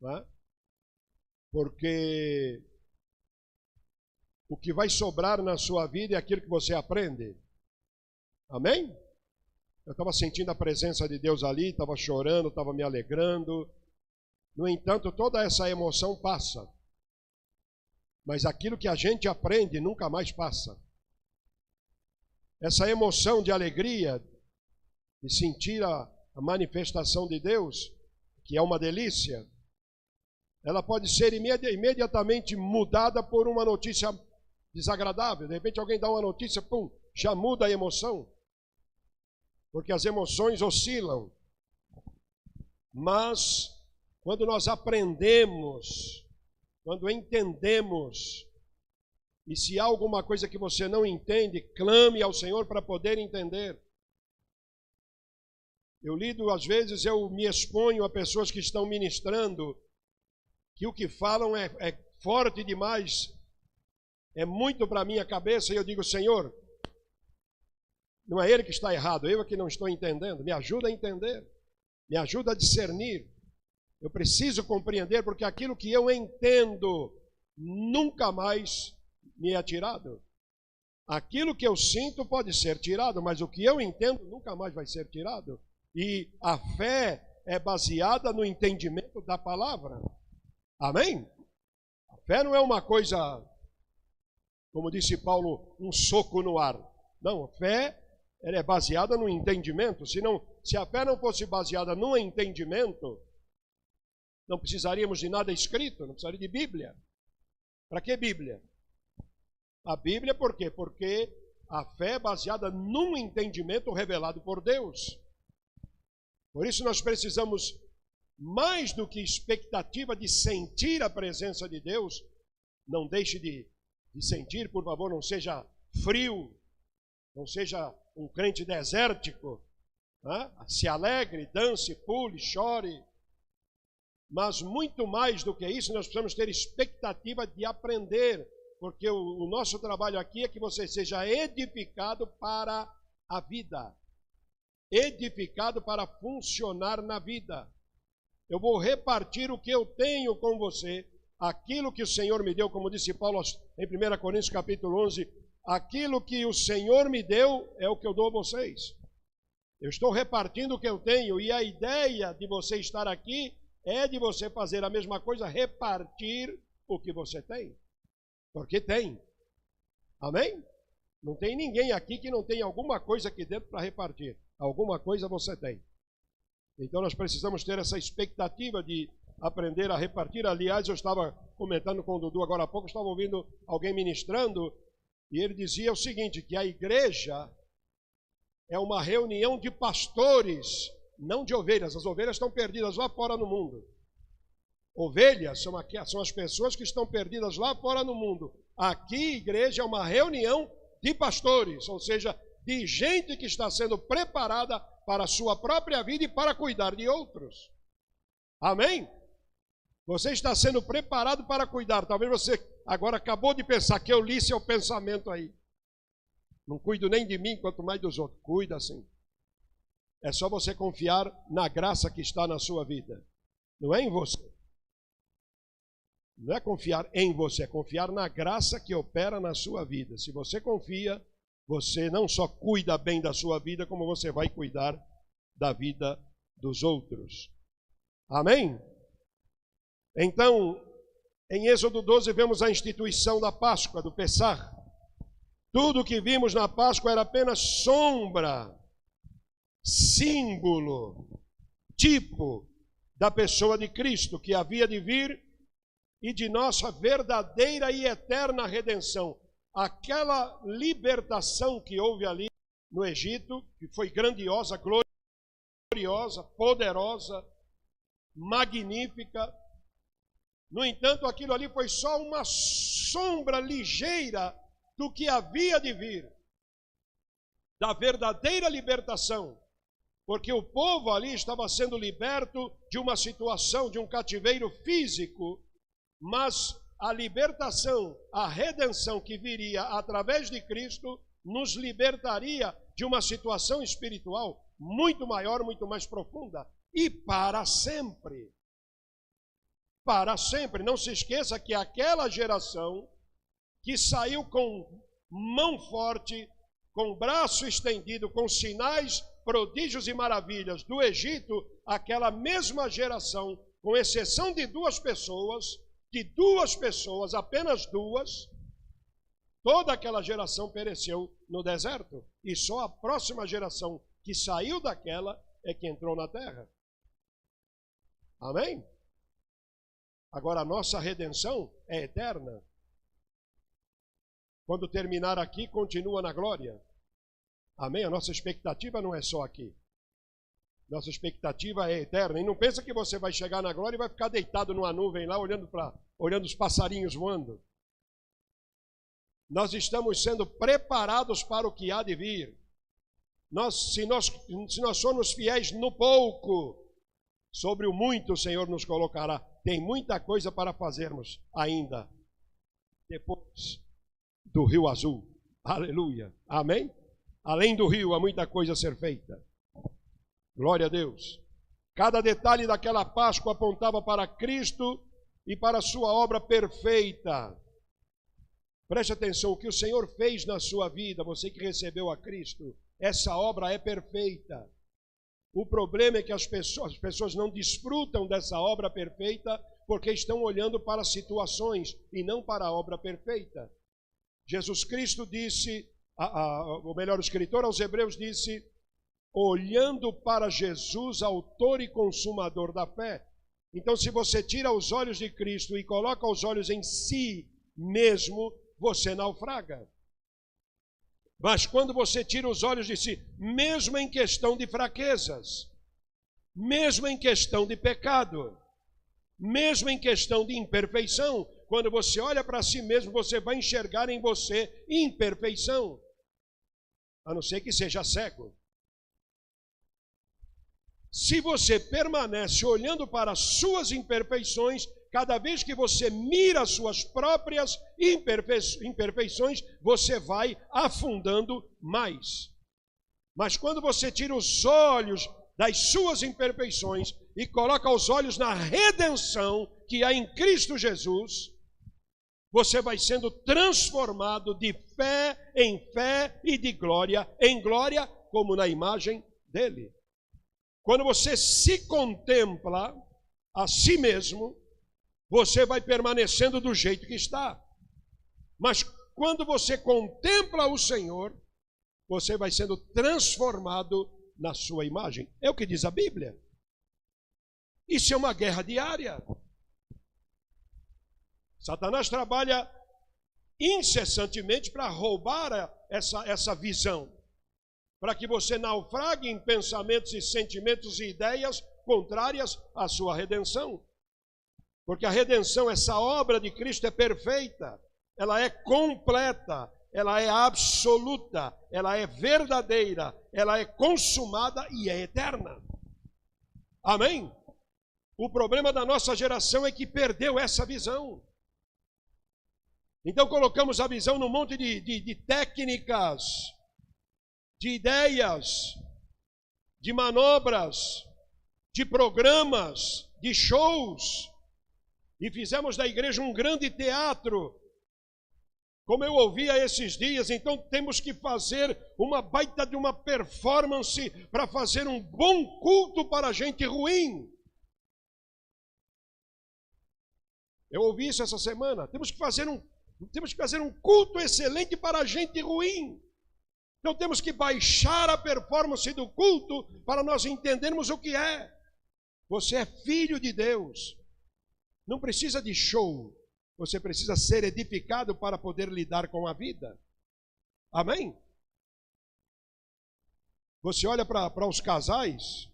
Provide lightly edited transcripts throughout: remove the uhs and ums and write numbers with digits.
não é? Porque o que vai sobrar na sua vida é aquilo que você aprende. Amém? Eu estava sentindo a presença de Deus ali, estava chorando, estava me alegrando. No entanto, toda essa emoção passa. Mas aquilo que a gente aprende nunca mais passa. Essa emoção de alegria, de sentir a manifestação de Deus, que é uma delícia, ela pode ser imediatamente mudada por uma notícia desagradável. De repente alguém dá uma notícia, pum, já muda a emoção. Porque as emoções oscilam. Mas, quando nós aprendemos, quando entendemos, e se há alguma coisa que você não entende, clame ao Senhor para poder entender. Eu lido, às vezes, eu me exponho a pessoas que estão ministrando, que o que falam é forte demais, é muito para a minha cabeça, e eu digo, Senhor, não é ele que está errado, eu é que não estou entendendo. Me ajuda a entender, me ajuda a discernir. Eu preciso compreender, porque aquilo que eu entendo nunca mais me é tirado. Aquilo que eu sinto pode ser tirado, mas o que eu entendo nunca mais vai ser tirado. E a fé é baseada no entendimento da palavra. Amém? A fé não é uma coisa, como disse Paulo, um soco no ar. Não, a fé ela é baseada no entendimento. Se a fé não fosse baseada no entendimento, não precisaríamos de nada escrito, não precisaria de Bíblia. Para que Bíblia? A Bíblia por quê? Porque a fé é baseada num entendimento revelado por Deus. Por isso nós precisamos, mais do que expectativa de sentir a presença de Deus, não deixe de sentir, por favor, não seja frio, não seja um crente desértico, né? Se alegre, dance, pule, chore. Mas muito mais do que isso, nós precisamos ter expectativa de aprender, porque o nosso trabalho aqui é que você seja edificado para a vida, edificado para funcionar na vida. Eu vou repartir o que eu tenho com você, aquilo que o Senhor me deu, como disse Paulo em 1 Coríntios capítulo 11, aquilo que o Senhor me deu é o que eu dou a vocês. Eu estou repartindo o que eu tenho, e a ideia de você estar aqui é de você fazer a mesma coisa, repartir o que você tem. Porque tem. Amém? Não tem ninguém aqui que não tenha alguma coisa aqui dentro para repartir. Alguma coisa você tem. Então nós precisamos ter essa expectativa de aprender a repartir. Aliás, eu estava comentando com o Dudu agora há pouco, estava ouvindo alguém ministrando, e ele dizia o seguinte, que a igreja é uma reunião de pastores, não de ovelhas. As ovelhas estão perdidas lá fora no mundo. Ovelhas são as pessoas que estão perdidas lá fora no mundo. Aqui, igreja, é uma reunião de pastores, ou seja, de gente que está sendo preparada para a sua própria vida e para cuidar de outros. Amém? Você está sendo preparado para cuidar. Talvez você agora acabou de pensar que eu li seu pensamento aí. Não cuido nem de mim, quanto mais dos outros. Cuida sim. É só você confiar na graça que está na sua vida. Não é em você. Não é confiar em você, é confiar na graça que opera na sua vida. Se você confia, você não só cuida bem da sua vida, como você vai cuidar da vida dos outros. Amém? Então, em Êxodo 12, vemos a instituição da Páscoa, do Pessah. Tudo o que vimos na Páscoa era apenas sombra, símbolo, tipo da pessoa de Cristo, que havia de vir, e de nossa verdadeira e eterna redenção. Aquela libertação que houve ali no Egito, que foi grandiosa, gloriosa, poderosa, magnífica. No entanto, aquilo ali foi só uma sombra ligeira do que havia de vir, da verdadeira libertação. Porque o povo ali estava sendo liberto de uma situação, de um cativeiro físico, mas a libertação, a redenção que viria através de Cristo, nos libertaria de uma situação espiritual muito maior, muito mais profunda e para sempre. para sempre. Não se esqueça que aquela geração que saiu com mão forte, com braço estendido, com sinais, prodígios e maravilhas do Egito, aquela mesma geração, com exceção de duas pessoas, apenas duas, toda aquela geração pereceu no deserto. E só a próxima geração que saiu daquela é que entrou na terra. Amém? Agora, a nossa redenção é eterna. Quando terminar aqui, continua na glória. Amém? A nossa expectativa não é só aqui. Nossa expectativa é eterna. E não pensa que você vai chegar na glória e vai ficar deitado numa nuvem lá, olhando os passarinhos voando. Nós estamos sendo preparados para o que há de vir. Se nós somos fiéis no pouco, sobre o muito o Senhor nos colocará. Tem muita coisa para fazermos ainda. Depois do Rio Azul. Aleluia. Amém? Além do rio, há muita coisa a ser feita. Glória a Deus. Cada detalhe daquela Páscoa apontava para Cristo e para a sua obra perfeita. Preste atenção, o que o Senhor fez na sua vida, você que recebeu a Cristo, essa obra é perfeita. O problema é que as pessoas não desfrutam dessa obra perfeita porque estão olhando para situações e não para a obra perfeita. Jesus Cristo disse, o melhor, o escritor aos Hebreus disse, olhando para Jesus, autor e consumador da fé. Então, se você tira os olhos de Cristo e coloca os olhos em si mesmo, você naufraga. Mas quando você tira os olhos de si, mesmo em questão de fraquezas, mesmo em questão de pecado, mesmo em questão de imperfeição, quando você olha para si mesmo, você vai enxergar em você imperfeição, a não ser que seja cego. Se você permanece olhando para as suas imperfeições, cada vez que você mira as suas próprias imperfeições, você vai afundando mais. Mas quando você tira os olhos das suas imperfeições e coloca os olhos na redenção que há em Cristo Jesus, você vai sendo transformado de fé em fé e de glória em glória, como na imagem dele. Quando você se contempla a si mesmo, você vai permanecendo do jeito que está. Mas quando você contempla o Senhor, você vai sendo transformado na sua imagem. É o que diz a Bíblia. Isso é uma guerra diária. Satanás trabalha incessantemente para roubar essa visão, para que você naufrague em pensamentos e sentimentos e ideias contrárias à sua redenção. Porque a redenção, essa obra de Cristo é perfeita, ela é completa, ela é absoluta, ela é verdadeira, ela é consumada e é eterna. Amém? O problema da nossa geração é que perdeu essa visão. Então colocamos a visão num monte de técnicas, de ideias, de manobras, de programas, de shows, e fizemos da igreja um grande teatro. Como eu ouvia esses dias, então temos que fazer uma baita de uma performance para fazer um bom culto para gente ruim. Eu ouvi isso essa semana. Temos que fazer um culto excelente para gente ruim. Então temos que baixar a performance do culto para nós entendermos o que é. Você é filho de Deus. Não precisa de show. Você precisa ser edificado para poder lidar com a vida. Amém? Você olha para os casais.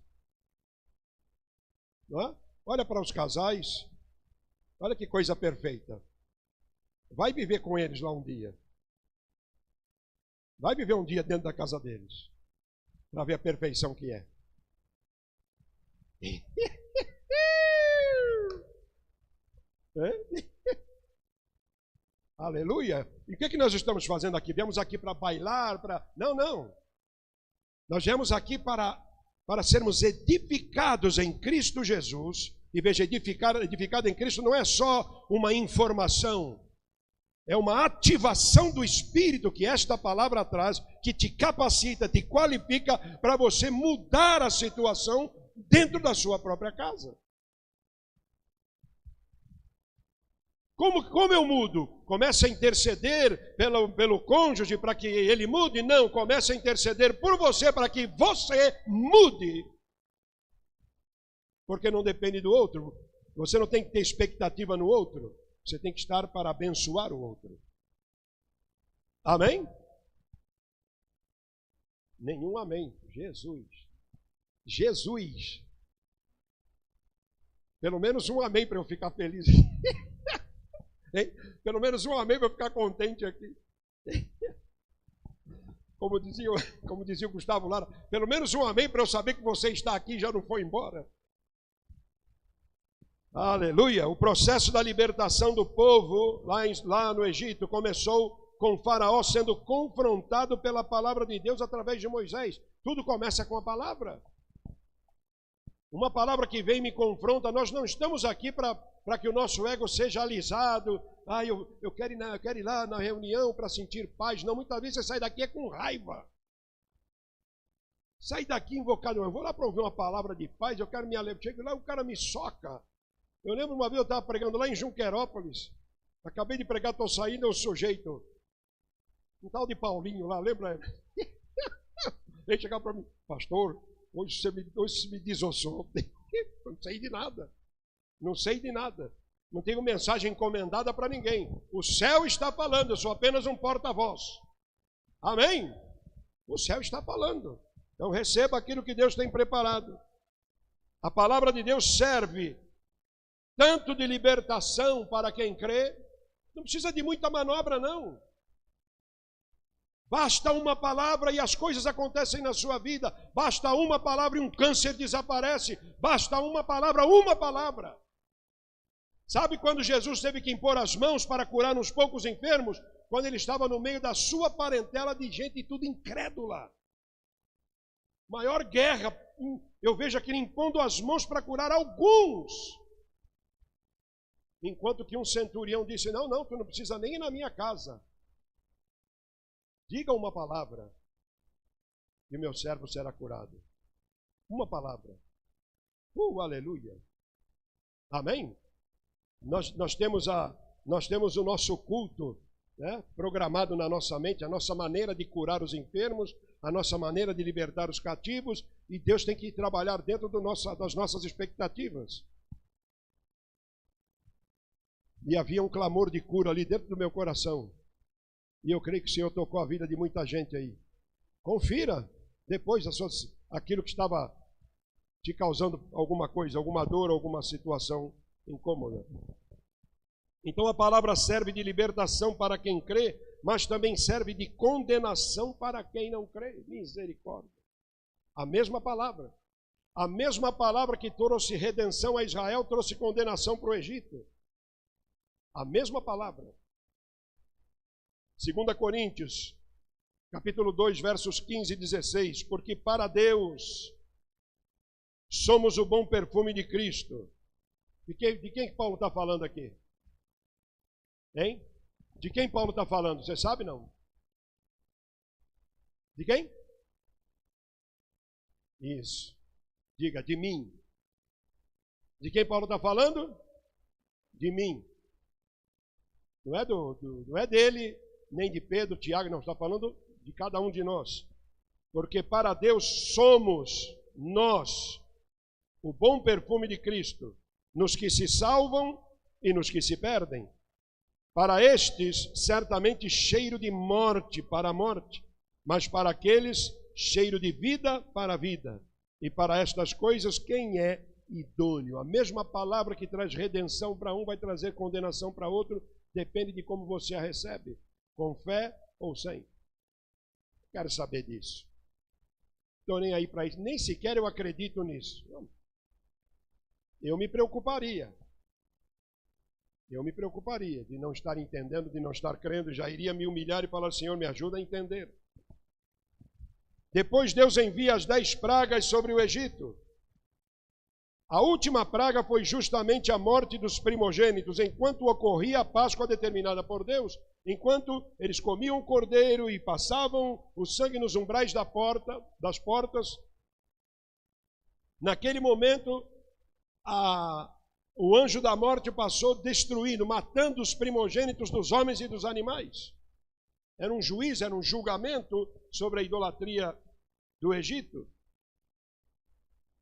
Não é? Olha para os casais. Olha que coisa perfeita. Vai viver com eles lá um dia. Vai viver um dia dentro da casa deles, para ver a perfeição que é. Aleluia! E o que nós estamos fazendo aqui? Viemos aqui para bailar, Não, não. Nós viemos aqui para sermos edificados em Cristo Jesus, E veja, edificado em Cristo não é só uma informação, é uma ativação do Espírito que esta palavra traz, que te capacita, te qualifica para você mudar a situação dentro da sua própria casa. Como eu mudo? Começa a interceder pelo cônjuge para que ele mude? Não, começa a interceder por você para que você mude. Porque não depende do outro. Você não tem que ter expectativa no outro. Você tem que estar para abençoar o outro. Amém? Nenhum amém. Jesus. Jesus. Pelo menos um amém para eu ficar feliz. Hein? Pelo menos um amém para eu ficar contente aqui. Como dizia o Gustavo Lara, pelo menos um amém para eu saber que você está aqui e já não foi embora. Aleluia! O processo da libertação do povo lá no Egito começou com Faraó sendo confrontado pela palavra de Deus através de Moisés. Tudo começa com a palavra. Uma palavra que vem e me confronta. Nós não estamos aqui para que o nosso ego seja alisado. Eu quero ir lá na reunião para sentir paz. Não, muitas vezes você sai daqui com raiva. Sai daqui invocado. Eu vou lá para ouvir uma palavra de paz, eu quero me alegrar. Chego lá, o cara me soca. Eu lembro uma vez eu estava pregando lá em Junquerópolis. Acabei de pregar, estou saindo, eu sujeito. Um tal de Paulinho lá, lembra? Ele chegava para mim, pastor, hoje você me desossou. Não sei de nada. Não sei de nada. Não tenho mensagem encomendada para ninguém. O céu está falando, eu sou apenas um porta-voz. Amém? O céu está falando. Então receba aquilo que Deus tem preparado. A palavra de Deus serve tanto de libertação para quem crê. Não precisa de muita manobra, não. Basta uma palavra e as coisas acontecem na sua vida. Basta uma palavra e um câncer desaparece. Basta uma palavra. Sabe quando Jesus teve que impor as mãos para curar uns poucos enfermos? Quando ele estava no meio da sua parentela de gente tudo incrédula. Maior guerra, eu vejo aqui impondo as mãos para curar alguns. Enquanto que um centurião disse, não, tu não precisa nem ir na minha casa. Diga uma palavra e o meu servo será curado. Uma palavra. Aleluia. Amém? Nós temos o nosso culto, né, programado na nossa mente, a nossa maneira de curar os enfermos, a nossa maneira de libertar os cativos, e Deus tem que trabalhar dentro das nossas expectativas. E havia um clamor de cura ali dentro do meu coração. E eu creio que o Senhor tocou a vida de muita gente aí. Confira depois aquilo que estava te causando alguma coisa, alguma dor, alguma situação incômoda. Então a palavra serve de libertação para quem crê, mas também serve de condenação para quem não crê. Misericórdia. A mesma palavra. A mesma palavra que trouxe redenção a Israel, trouxe condenação para o Egito. A mesma palavra. 2 Coríntios, capítulo 2, versos 15 e 16. Porque para Deus somos o bom perfume de Cristo. De quem Paulo está falando aqui? Hein? De quem Paulo está falando? Você sabe, não? De quem? Isso. Diga, de mim. De quem Paulo está falando? De mim. Não é dele, nem de Pedro, Tiago, não. Está falando de cada um de nós. Porque para Deus somos nós o bom perfume de Cristo, nos que se salvam e nos que se perdem. Para estes, certamente cheiro de morte para a morte, mas para aqueles, cheiro de vida para a vida. E para estas coisas, quem é idôneo? A mesma palavra que traz redenção para um vai trazer condenação para outro, depende de como você a recebe, com fé ou sem. Quero saber disso. Estou nem aí para isso, nem sequer eu acredito nisso. Eu me preocuparia. Eu me preocuparia de não estar entendendo, de não estar crendo, já iria me humilhar e falar, Senhor, me ajuda a entender. Depois Deus envia as 10 pragas sobre o Egito. A última praga foi justamente a morte dos primogênitos, enquanto ocorria a Páscoa determinada por Deus, enquanto eles comiam o cordeiro e passavam o sangue nos umbrais das portas. Naquele momento, o anjo da morte passou destruindo, matando os primogênitos dos homens e dos animais. Era um juízo, era um julgamento sobre a idolatria do Egito.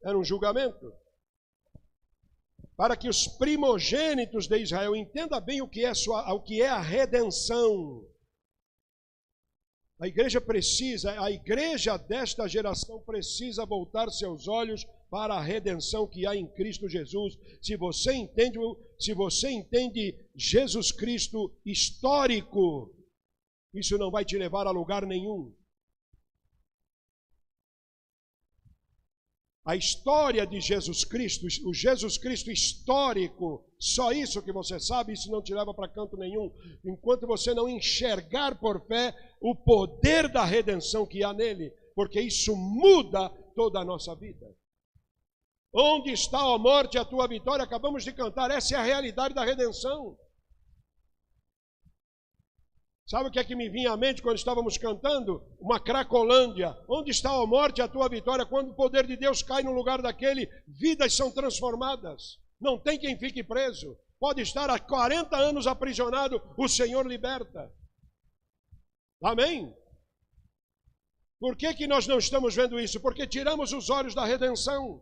Era um julgamento. Para que os primogênitos de Israel entendam bem o que é a redenção. A igreja desta geração precisa voltar seus olhos para a redenção que há em Cristo Jesus. Se você entende Jesus Cristo histórico, isso não vai te levar a lugar nenhum. A história de Jesus Cristo, o Jesus Cristo histórico, só isso que você sabe, isso não te leva para canto nenhum, enquanto você não enxergar por fé o poder da redenção que há nele, porque isso muda toda a nossa vida. Onde está a morte, a tua vitória? Acabamos de cantar, essa é a realidade da redenção. Sabe o que é que me vinha à mente quando estávamos cantando? Uma Cracolândia. Onde está a morte, a tua vitória? Quando o poder de Deus cai no lugar daquele, vidas são transformadas. Não tem quem fique preso. Pode estar há 40 anos aprisionado, o Senhor liberta. Amém? Por que nós não estamos vendo isso? Porque tiramos os olhos da redenção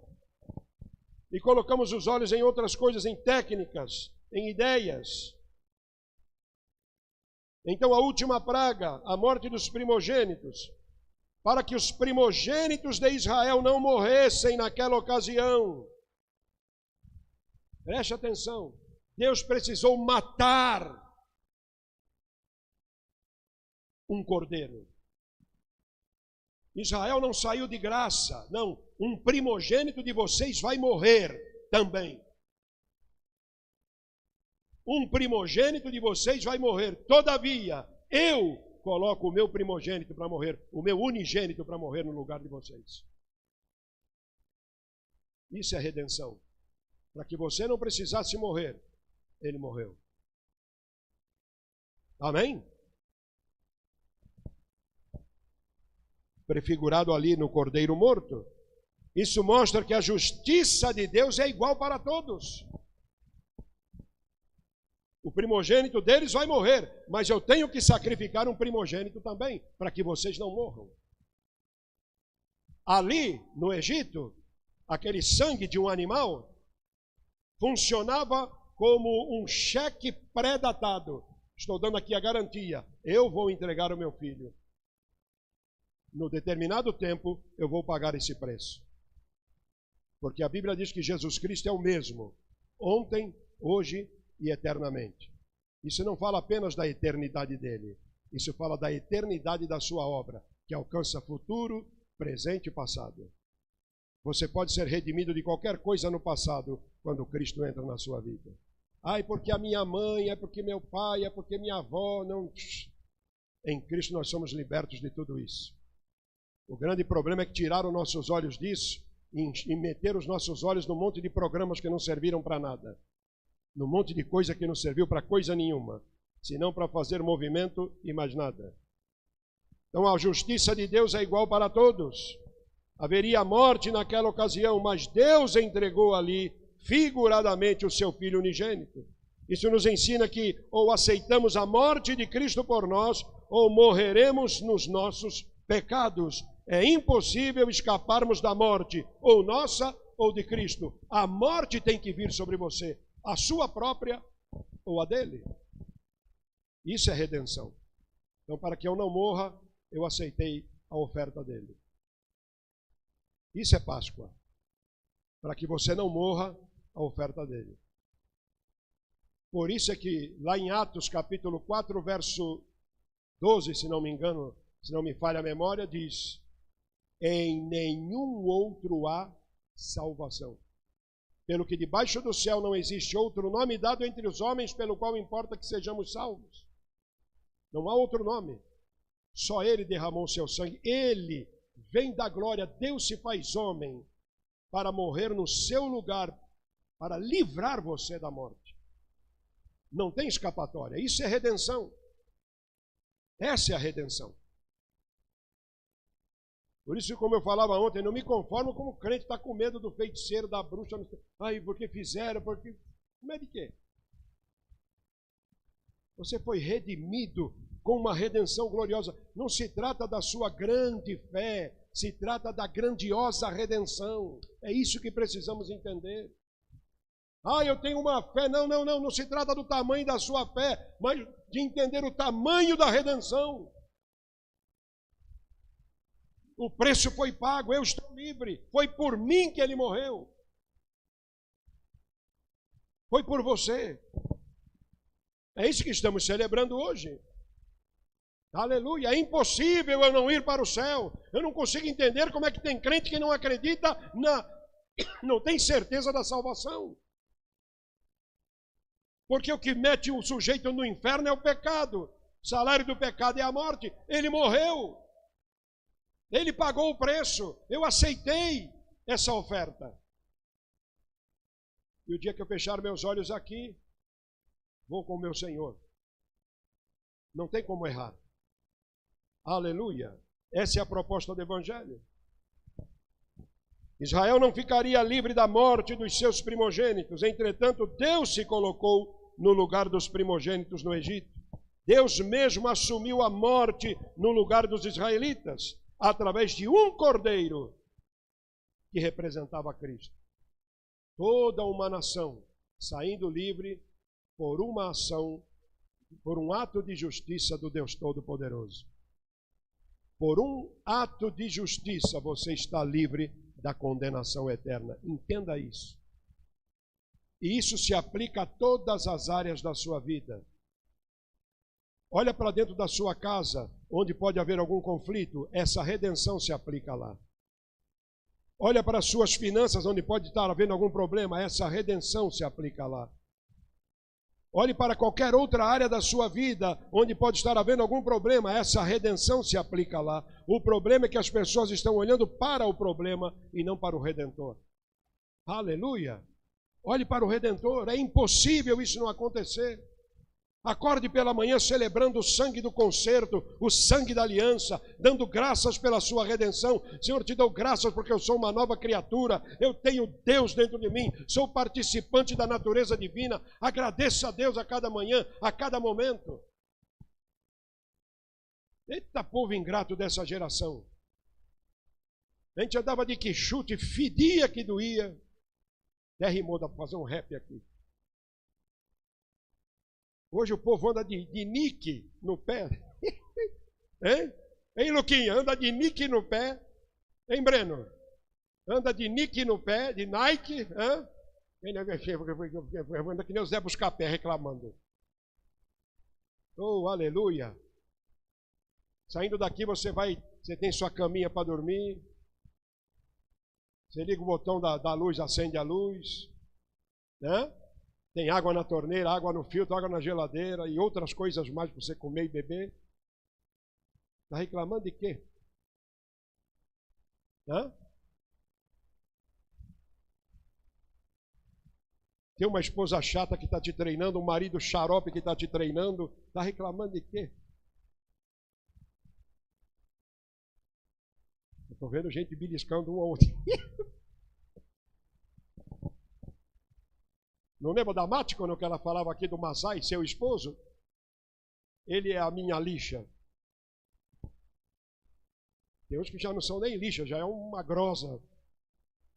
e colocamos os olhos em outras coisas, em técnicas, em ideias. Então a última praga, a morte dos primogênitos, para que os primogênitos de Israel não morressem naquela ocasião. Preste atenção, Deus precisou matar um cordeiro. Israel não saiu de graça, não, um primogênito de vocês vai morrer também. Um primogênito de vocês vai morrer. Todavia, eu coloco o meu primogênito para morrer, o meu unigênito para morrer no lugar de vocês. Isso é redenção. Para que você não precisasse morrer, ele morreu. Amém? Prefigurado ali no cordeiro morto. Isso mostra que a justiça de Deus é igual para todos. O primogênito deles vai morrer, mas eu tenho que sacrificar um primogênito também, para que vocês não morram. Ali, no Egito, aquele sangue de um animal funcionava como um cheque pré-datado. Estou dando aqui a garantia, eu vou entregar o meu filho. No determinado tempo, eu vou pagar esse preço. Porque a Bíblia diz que Jesus Cristo é o mesmo, ontem, hoje e eternamente. Isso não fala apenas da eternidade dele, isso fala da eternidade da sua obra, que alcança futuro, presente e passado. Você pode ser redimido de qualquer coisa no passado, quando Cristo entra na sua vida. É porque a minha mãe, é porque meu pai, é porque minha avó, não... Em Cristo nós somos libertos de tudo isso. O grande problema é que tiraram nossos olhos disso e meteram os nossos olhos num monte de programas que não serviram para nada. Num monte de coisa que não serviu para coisa nenhuma, senão para fazer movimento e mais nada. Então a justiça de Deus é igual para todos. Haveria morte naquela ocasião, mas Deus entregou ali, figuradamente, o seu Filho unigênito. Isso nos ensina que ou aceitamos a morte de Cristo por nós, ou morreremos nos nossos pecados. É impossível escaparmos da morte, ou nossa ou de Cristo. A morte tem que vir sobre você. A sua própria ou a dele. Isso é redenção. Então, para que eu não morra, eu aceitei a oferta dele. Isso é Páscoa. Para que você não morra, a oferta dele. Por isso é que lá em Atos capítulo 4, verso 12, se não me engano, se não me falha a memória, diz: em nenhum outro há salvação. Pelo que debaixo do céu não existe outro nome dado entre os homens pelo qual importa que sejamos salvos. Não há outro nome. Só ele derramou o seu sangue. Ele vem da glória. Deus se faz homem para morrer no seu lugar, para livrar você da morte. Não tem escapatória. Isso é redenção. Essa é a redenção. Por isso, como eu falava ontem, não me conformo como o crente está com medo do feiticeiro, da bruxa. Ai, porque fizeram, porque... Com medo de quê? Você foi redimido com uma redenção gloriosa. Não se trata da sua grande fé, se trata da grandiosa redenção. É isso que precisamos entender. Ah, eu tenho uma fé. Não se trata do tamanho da sua fé, mas de entender o tamanho da redenção. O preço foi pago, eu estou livre. Foi por mim que ele morreu. Foi por você. É isso que estamos celebrando hoje. Aleluia. É impossível eu não ir para o céu. Eu não consigo entender como é que tem crente que não acredita, não tem certeza da salvação. Porque o que mete o sujeito no inferno é o pecado. O salário do pecado é a morte. Ele morreu. Ele pagou o preço. Eu aceitei essa oferta. E o dia que eu fechar meus olhos aqui, vou com o meu Senhor. Não tem como errar. Aleluia. Essa é a proposta do Evangelho. Israel não ficaria livre da morte dos seus primogênitos. Entretanto, Deus se colocou no lugar dos primogênitos no Egito. Deus mesmo assumiu a morte no lugar dos israelitas, através de um cordeiro que representava Cristo. Toda uma nação saindo livre por uma ação, por um ato de justiça do Deus Todo-Poderoso. Por um ato de justiça você está livre da condenação eterna. Entenda isso. E isso se aplica a todas as áreas da sua vida. Olha para dentro da sua casa, onde pode haver algum conflito, essa redenção se aplica lá. Olha para as suas finanças, onde pode estar havendo algum problema, essa redenção se aplica lá. Olhe para qualquer outra área da sua vida, onde pode estar havendo algum problema, essa redenção se aplica lá. O problema é que as pessoas estão olhando para o problema e não para o Redentor. Aleluia! Olhe para o Redentor, é impossível isso não acontecer. Acorde pela manhã celebrando o sangue do concerto, o sangue da aliança, dando graças pela sua redenção. Senhor, te dou graças porque eu sou uma nova criatura, eu tenho Deus dentro de mim, sou participante da natureza divina. Agradeça a Deus a cada manhã, a cada momento. Eita povo ingrato dessa geração. A gente andava de quichute, fedia que doía. Até rimou, dá para fazer um rap aqui. Hoje o povo anda de nique no pé. Hein, Luquinha? Anda de nique no pé. Hein, Breno? Anda de nique no pé, de Nike. Anda que nem o Zé Buscapé reclamando. Oh, aleluia. Saindo daqui você tem sua caminha para dormir. Você liga o botão da luz, acende a luz. Né? Tem água na torneira, água no filtro, água na geladeira e outras coisas mais para você comer e beber. Está reclamando de quê? Hã? Tem uma esposa chata que está te treinando, um marido xarope que está te treinando. Está reclamando de quê? Eu estou vendo gente beliscando um ao outro. Não lembra da Mati, quando ela falava aqui do Masai, seu esposo? Ele é a minha lixa. Tem uns que já não são nem lixa, já é uma grosa,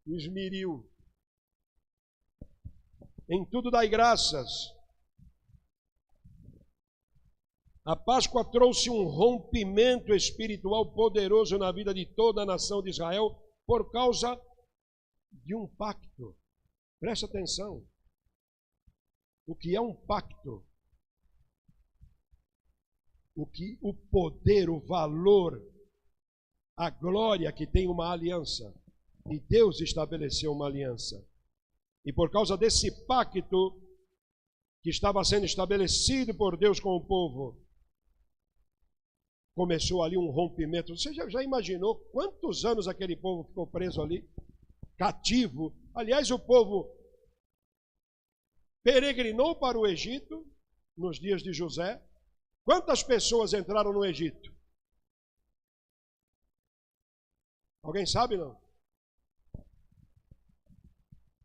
um esmeril. Em tudo dai graças. A Páscoa trouxe um rompimento espiritual poderoso na vida de toda a nação de Israel por causa de um pacto. Presta atenção. O que é um pacto? O poder, o valor, a glória que tem uma aliança. E Deus estabeleceu uma aliança. E por causa desse pacto que estava sendo estabelecido por Deus com o povo, começou ali um rompimento. Você já imaginou quantos anos aquele povo ficou preso ali? cativo. Aliás, o povo peregrinou para o Egito nos dias de José. Quantas pessoas entraram no Egito? Alguém sabe, não?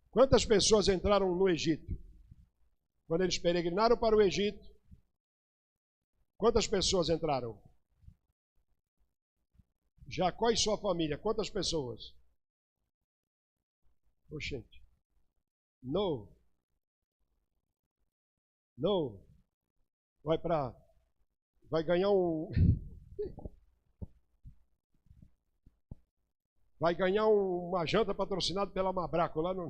Quantas pessoas entraram no Egito? Quando eles peregrinaram para o Egito, quantas pessoas entraram? Jacó e sua família, quantas pessoas? Oxente. Não. Vai ganhar uma janta patrocinada pela Mabraco lá no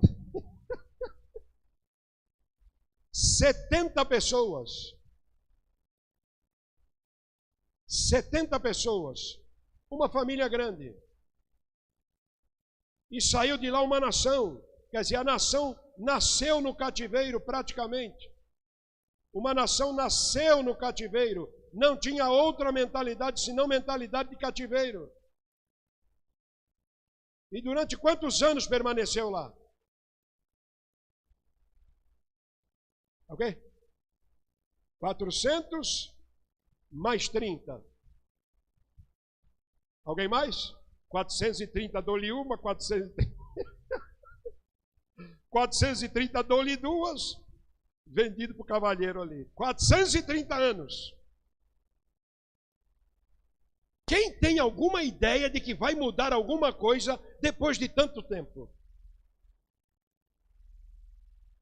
70 pessoas. 70 pessoas. Uma família grande. E saiu de lá uma nação. Quer dizer, a nação nasceu no cativeiro praticamente. Uma nação nasceu no cativeiro. Não tinha outra mentalidade senão mentalidade de cativeiro. E durante quantos anos permaneceu lá? Ok? 400 mais 30. Alguém mais? 430 dou-lhe uma, 430 dou-lhe duas, vendido para o cavalheiro ali. 430 anos. Quem tem alguma ideia de que vai mudar alguma coisa depois de tanto tempo?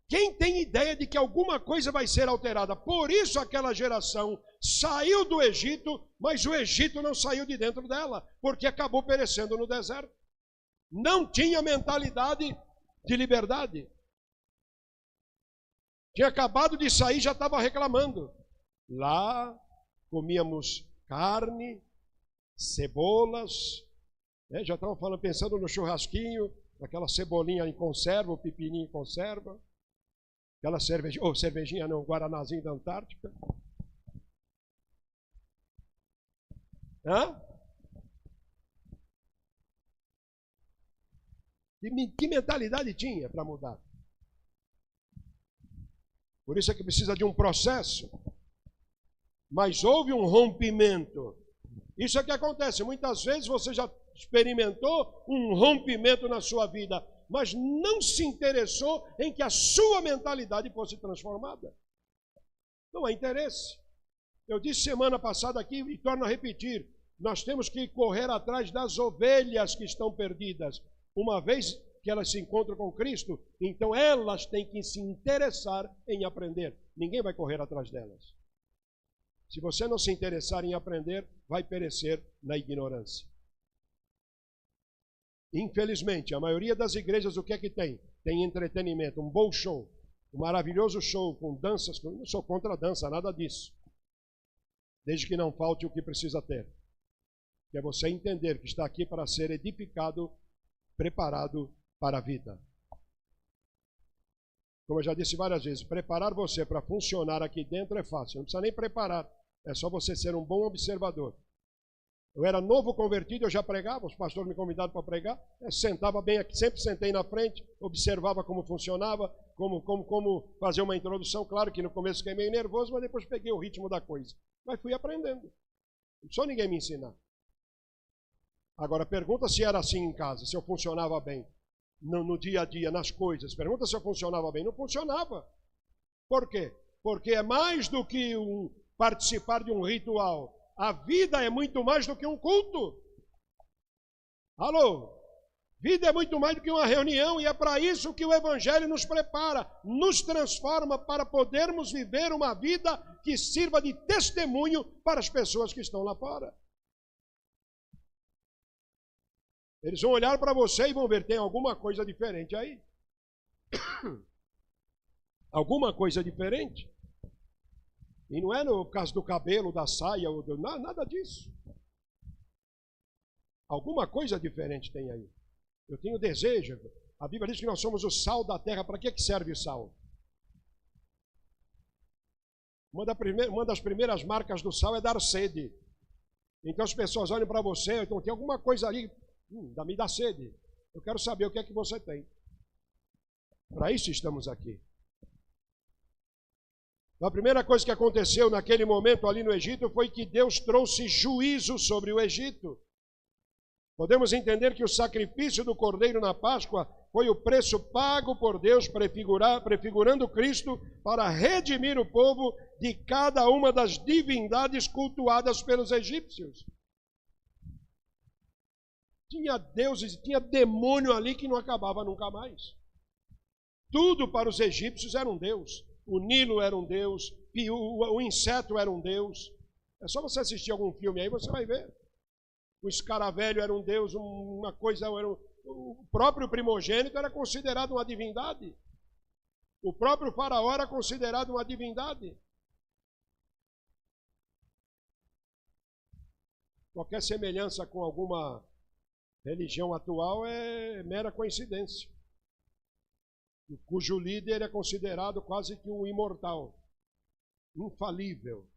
Quem tem ideia de que alguma coisa vai ser alterada? Por isso aquela geração saiu do Egito, mas o Egito não saiu de dentro dela, porque acabou perecendo no deserto. Não tinha mentalidade de liberdade. Tinha acabado de sair, já estava reclamando. Lá comíamos carne, cebolas, né? Já estavam falando, pensando no churrasquinho, aquela cebolinha em conserva, o pepininho em conserva. Aquela cervejinha, cervejinha não, guaranazinho da Antártica. Hã? Que mentalidade tinha para mudar? Por isso é que precisa de um processo. Mas houve um rompimento. Isso é que acontece. Muitas vezes você já experimentou um rompimento na sua vida, mas não se interessou em que a sua mentalidade fosse transformada. Não há interesse. Eu disse semana passada aqui e torno a repetir, nós temos que correr atrás das ovelhas que estão perdidas. Uma vez que elas se encontram com Cristo, então elas têm que se interessar em aprender. Ninguém vai correr atrás delas. Se você não se interessar em aprender, vai perecer na ignorância. Infelizmente, a maioria das igrejas, o que é que tem? Tem entretenimento, um bom show, um maravilhoso show com danças. Eu não sou contra a dança, nada disso. Desde que não falte o que precisa ter. Que é você entender que está aqui para ser edificado, preparado para a vida. Como eu já disse várias vezes, preparar você para funcionar aqui dentro é fácil. Não precisa nem preparar, é só você ser um bom observador. Eu era novo convertido, eu já pregava, os pastores me convidaram para pregar, eu sentava bem aqui, sempre sentei na frente, observava como funcionava, como fazer uma introdução. Claro que no começo fiquei meio nervoso, mas depois peguei o ritmo da coisa. Mas fui aprendendo. Não precisou ninguém me ensinar. Agora, pergunta se era assim em casa, se eu funcionava bem, no dia a dia, nas coisas. Pergunta se eu funcionava bem. Não funcionava. Por quê? Porque é mais do que participar de um ritual. A vida é muito mais do que um culto. Alô? Vida é muito mais do que uma reunião, e é para isso que o Evangelho nos prepara, nos transforma para podermos viver uma vida que sirva de testemunho para as pessoas que estão lá fora. Eles vão olhar para você e vão ver, tem alguma coisa diferente aí. Alguma coisa diferente. E não é no caso do cabelo, da saia, nada disso. Alguma coisa diferente tem aí. Eu tenho desejo. A Bíblia diz que nós somos o sal da terra. Para que serve sal? Uma das primeiras marcas do sal é dar sede. Então as pessoas olham para você, então tem alguma coisa ali, me dá sede. Eu quero saber o que é que você tem. Para isso estamos aqui. A primeira coisa que aconteceu naquele momento ali no Egito foi que Deus trouxe juízo sobre o Egito. Podemos entender que o sacrifício do Cordeiro na Páscoa foi o preço pago por Deus, prefigurando Cristo para redimir o povo de cada uma das divindades cultuadas pelos egípcios. Tinha deuses, tinha demônio ali que não acabava nunca mais. Tudo para os egípcios era um deus. O Nilo era um deus, o inseto era um deus. É só você assistir algum filme aí, você vai ver. O escaravelho era um deus, uma coisa... O próprio primogênito era considerado uma divindade. O próprio faraó era considerado uma divindade. Qualquer semelhança com alguma religião atual é mera coincidência. Cujo líder é considerado quase que um imortal, infalível.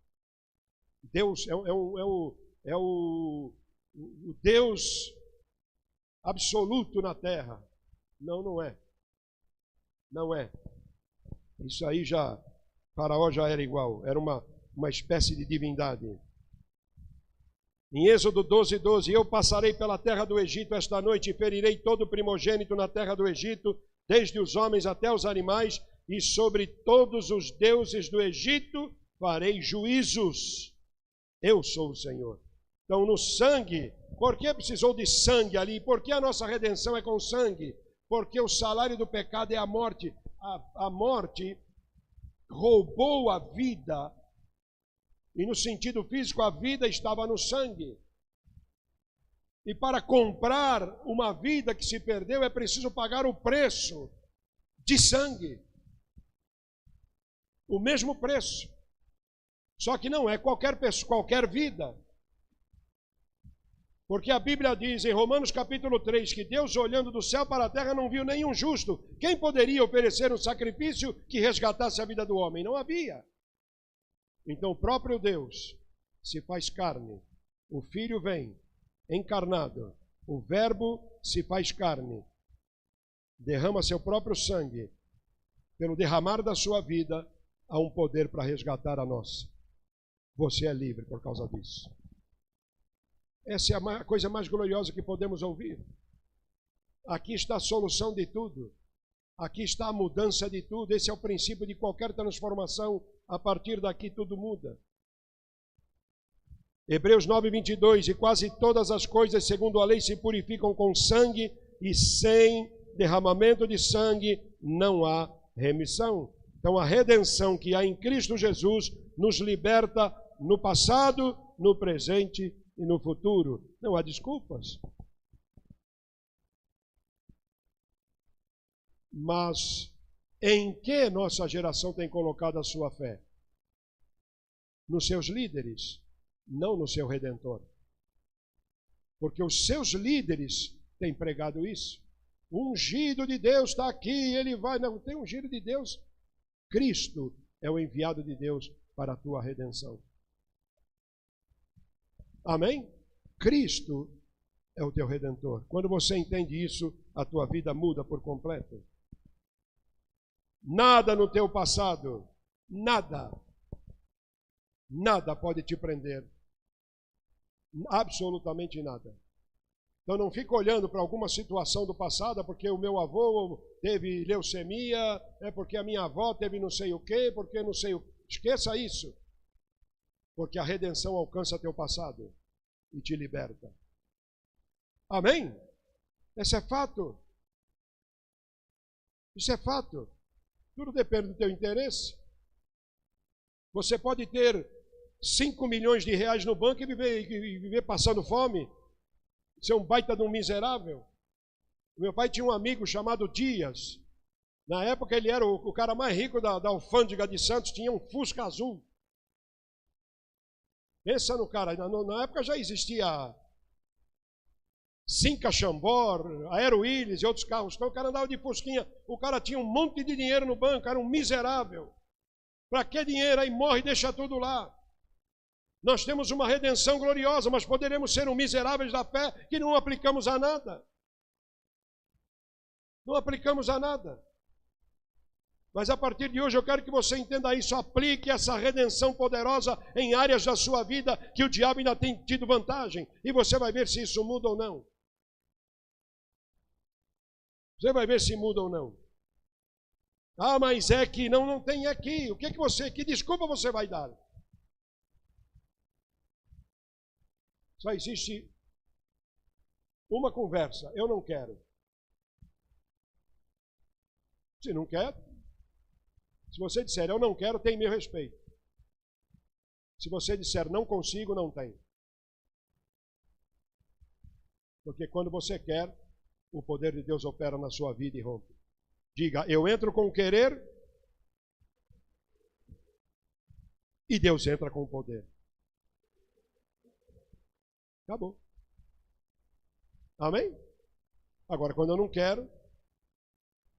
Deus é o Deus absoluto na terra. Não, não é. Não é. Isso aí já, Faraó já era igual, era uma espécie de divindade. Em Êxodo 12:12, eu passarei pela terra do Egito esta noite e ferirei todo primogênito na terra do Egito, desde os homens até os animais, e sobre todos os deuses do Egito farei juízos. Eu sou o Senhor. Então, no sangue, por que precisou de sangue ali? Por que a nossa redenção é com sangue? Porque o salário do pecado é a morte. A morte roubou a vida, e no sentido físico, a vida estava no sangue. E para comprar uma vida que se perdeu, é preciso pagar o preço de sangue. O mesmo preço. Só que não é qualquer pessoa, qualquer vida. Porque a Bíblia diz em Romanos capítulo 3 que Deus, olhando do céu para a terra, não viu nenhum justo. Quem poderia oferecer um sacrifício que resgatasse a vida do homem? Não havia. Então o próprio Deus se faz carne. O Filho vem encarnado. O Verbo se faz carne. Derrama seu próprio sangue. Pelo derramar da sua vida, há um poder para resgatar a nossa. Você é livre por causa disso. Essa é a coisa mais gloriosa que podemos ouvir. Aqui está a solução de tudo. Aqui está a mudança de tudo. Esse é o princípio de qualquer transformação. A partir daqui tudo muda. Hebreus 9:22, e quase todas as coisas segundo a lei se purificam com sangue, e sem derramamento de sangue não há remissão. Então a redenção que há em Cristo Jesus nos liberta no passado, no presente e no futuro. Não há desculpas. Mas em que nossa geração tem colocado a sua fé? Nos seus líderes, não no seu Redentor. Porque os seus líderes têm pregado isso. O ungido de Deus está aqui, ele vai... Não, tem ungido de Deus. Cristo é o enviado de Deus para a tua redenção. Amém? Cristo é o teu Redentor. Quando você entende isso, a tua vida muda por completo. Nada no teu passado, nada pode te prender. Absolutamente nada. Então não fica olhando para alguma situação do passado, porque o meu avô teve leucemia, é porque a minha avó teve não sei o quê, porque não sei o quê. Esqueça isso. Porque a redenção alcança teu passado e te liberta. Amém? Esse é fato. Isso é fato. Tudo depende do teu interesse. Você pode ter 5 milhões de reais no banco e viver passando fome. Ser um baita de um miserável. Meu pai tinha um amigo chamado Dias. Na época ele era o cara mais rico da alfândega de Santos, tinha um Fusca azul. Pensa no cara, na época já existia Cinca Chambord, Aero Willis e outros carros. Então o cara andava de Fusquinha, o cara tinha um monte de dinheiro no banco, era um miserável. Para que dinheiro? Aí morre e deixa tudo lá. Nós temos uma redenção gloriosa, mas poderemos ser um miseráveis da fé que não aplicamos a nada. Não aplicamos a nada. Mas a partir de hoje eu quero que você entenda isso. Aplique essa redenção poderosa em áreas da sua vida que o diabo ainda tem tido vantagem. E você vai ver se isso muda ou não. Você vai ver se muda ou não. Ah, mas é que não tem aqui. O que que desculpa você vai dar? Só existe uma conversa. Eu não quero. Se não quer, se você disser eu não quero, tem meu respeito. Se você disser não consigo, não tem. Porque quando você quer, o poder de Deus opera na sua vida e rompe. Diga, eu entro com o querer e Deus entra com o poder. Acabou. Amém? Agora, quando eu não quero,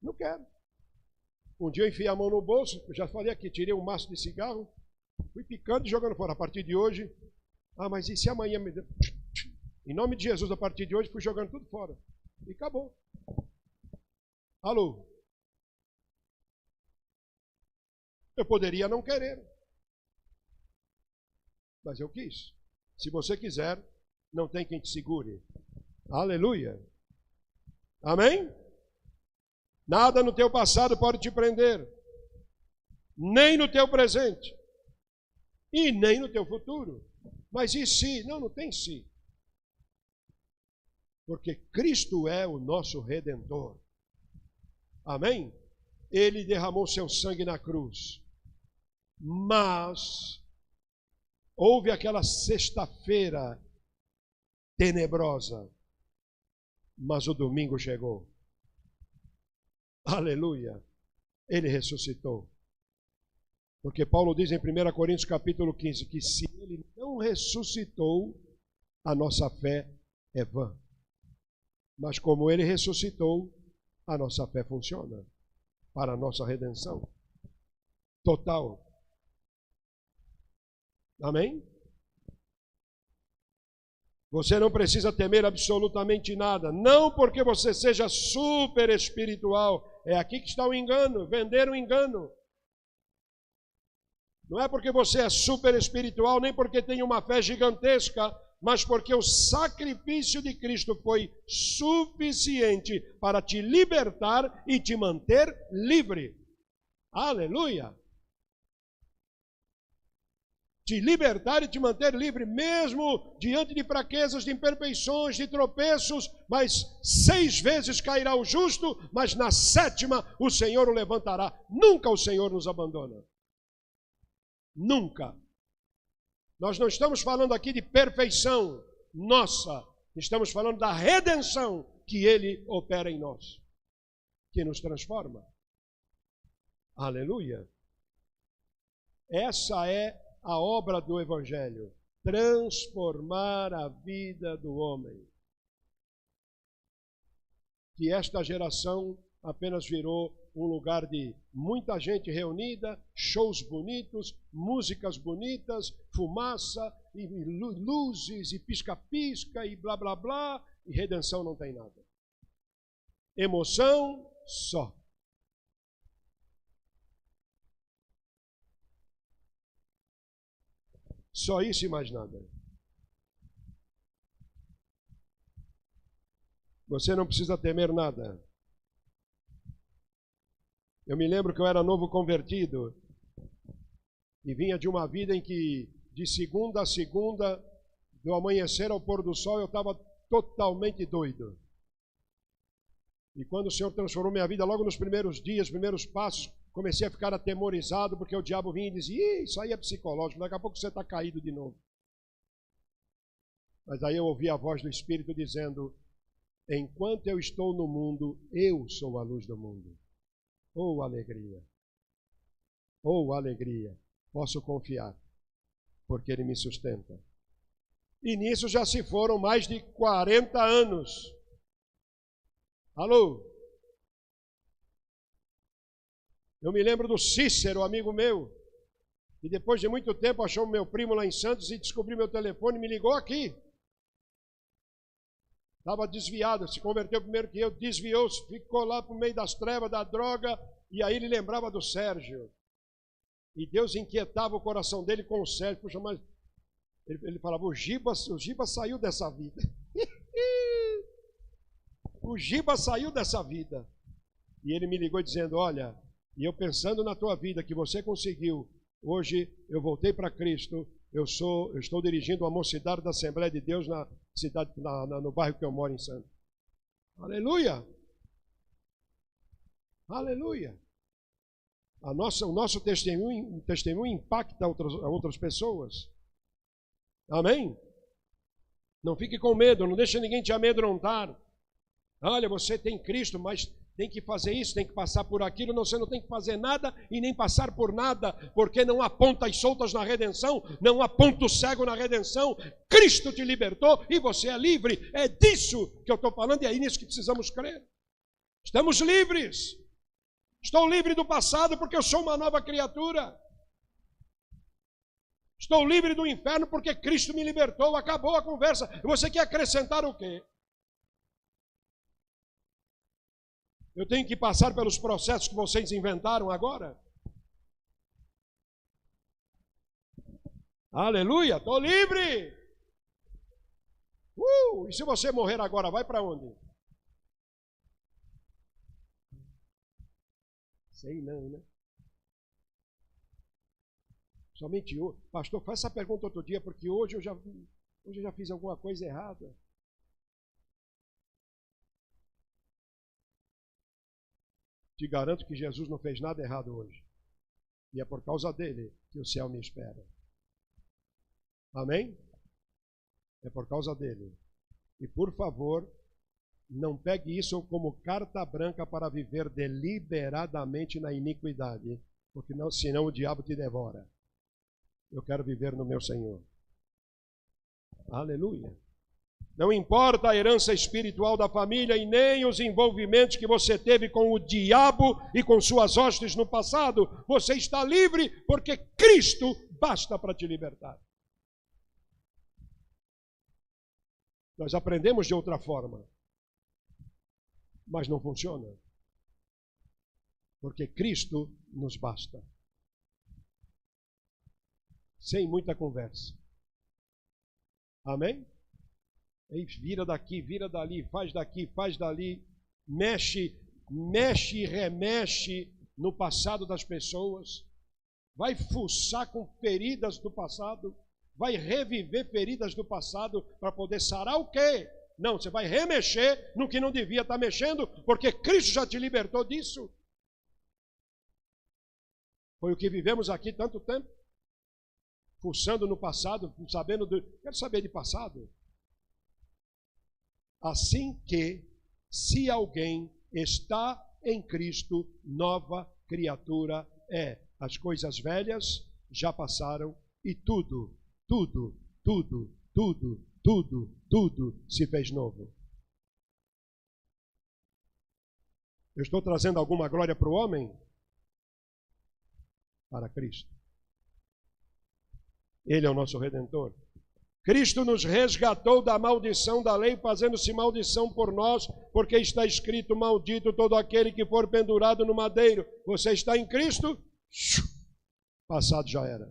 não quero. Um dia eu enfiei a mão no bolso, eu já falei aqui, tirei um maço de cigarro, fui picando e jogando fora. A partir de hoje, mas e se amanhã me... Em nome de Jesus, a partir de hoje, fui jogando tudo fora. E acabou. Alô? Eu poderia não querer. Mas eu quis. Se você quiser, não tem quem te segure. Aleluia. Amém? Nada no teu passado pode te prender. Nem no teu presente. E nem no teu futuro. Mas e se? Não tem se. Porque Cristo é o nosso Redentor. Amém? Ele derramou seu sangue na cruz. Mas houve aquela sexta-feira tenebrosa. Mas o domingo chegou. Aleluia. Ele ressuscitou. Porque Paulo diz em 1 Coríntios capítulo 15 que se ele não ressuscitou, a nossa fé é vã. Mas como ele ressuscitou, a nossa fé funciona para a nossa redenção total. Amém? Você não precisa temer absolutamente nada. Não porque você seja super espiritual. É aqui que está o engano, vender o engano. Não é porque você é super espiritual, nem porque tem uma fé gigantesca, mas porque o sacrifício de Cristo foi suficiente para te libertar e te manter livre. Aleluia! Te libertar e te manter livre, mesmo diante de fraquezas, de imperfeições, de tropeços, mas 6 vezes cairá o justo, mas na 7ª o Senhor o levantará. Nunca o Senhor nos abandona. Nunca. Nós não estamos falando aqui de perfeição nossa, estamos falando da redenção que Ele opera em nós, que nos transforma. Aleluia. Essa é a obra do Evangelho, transformar a vida do homem. Que esta geração apenas virou um lugar de muita gente reunida, shows bonitos, músicas bonitas, fumaça, e luzes, e pisca-pisca, e blá blá blá, e redenção não tem nada. Emoção só. Só isso e mais nada. Você não precisa temer nada. Eu me lembro que eu era novo convertido e vinha de uma vida em que de segunda a segunda, do amanhecer ao pôr do sol, eu estava totalmente doido. E quando o Senhor transformou minha vida, logo nos primeiros dias, primeiros passos, comecei a ficar atemorizado, porque o diabo vinha e dizia, isso aí é psicológico, daqui a pouco você está caído de novo. Mas aí eu ouvi a voz do Espírito dizendo, enquanto eu estou no mundo, eu sou a luz do mundo. Oh, alegria! Oh, alegria! Posso confiar, porque Ele me sustenta. E nisso já se foram mais de 40 anos. Alô? Eu me lembro do Cícero, amigo meu, e depois de muito tempo achou meu primo lá em Santos e descobriu meu telefone e me ligou aqui. Estava desviado, se converteu primeiro que eu, desviou-se, ficou lá no meio das trevas, da droga, e aí ele lembrava do Sérgio. E Deus inquietava o coração dele com o Sérgio. Puxa, mas ele falava, o Giba saiu dessa vida. O Giba saiu dessa vida. E ele me ligou dizendo, olha, e eu pensando na tua vida, que você conseguiu, hoje eu voltei para Cristo, eu estou dirigindo uma mocidade da Assembleia de Deus na cidade, no bairro que eu moro em Santos. Aleluia! Aleluia! O nosso testemunho impacta outras pessoas. Amém? Não fique com medo, não deixe ninguém te amedrontar. Olha, você tem Cristo, mas tem que fazer isso, tem que passar por aquilo. Não, você não tem que fazer nada e nem passar por nada, porque não há pontas soltas na redenção, não há ponto cego na redenção. Cristo te libertou e você é livre. É disso que eu estou falando e é nisso que precisamos crer. Estamos livres. Estou livre do passado porque eu sou uma nova criatura. Estou livre do inferno porque Cristo me libertou. Acabou a conversa. E você quer acrescentar o quê? Eu tenho que passar pelos processos que vocês inventaram agora? Aleluia, estou livre! E se você morrer agora, vai para onde? Sei não, né? Somente hoje. Pastor, faz essa pergunta outro dia, porque hoje eu já fiz alguma coisa errada. Te garanto que Jesus não fez nada errado hoje. E é por causa dele que o céu me espera. Amém? É por causa dele. E por favor, não pegue isso como carta branca para viver deliberadamente na iniquidade, porque senão o diabo te devora. Eu quero viver no meu Senhor. Aleluia. Não importa a herança espiritual da família e nem os envolvimentos que você teve com o diabo e com suas hostes no passado. Você está livre porque Cristo basta para te libertar. Nós aprendemos de outra forma, mas não funciona. Porque Cristo nos basta. Sem muita conversa. Amém? E vira daqui, vira dali, faz daqui, faz dali, mexe e remexe no passado das pessoas, vai fuçar com feridas do passado, vai reviver feridas do passado para poder sarar o quê? Não, você vai remexer no que não devia estar mexendo, porque Cristo já te libertou disso. Foi o que vivemos aqui tanto tempo, fuçando no passado, sabendo quero saber de passado. Assim que, se alguém está em Cristo, nova criatura é. As coisas velhas já passaram e tudo se fez novo. Eu estou trazendo alguma glória para o homem? Para Cristo. Ele é o nosso Redentor. Cristo nos resgatou da maldição da lei, fazendo-se maldição por nós, porque está escrito, maldito todo aquele que for pendurado no madeiro. Você está em Cristo? Passado já era.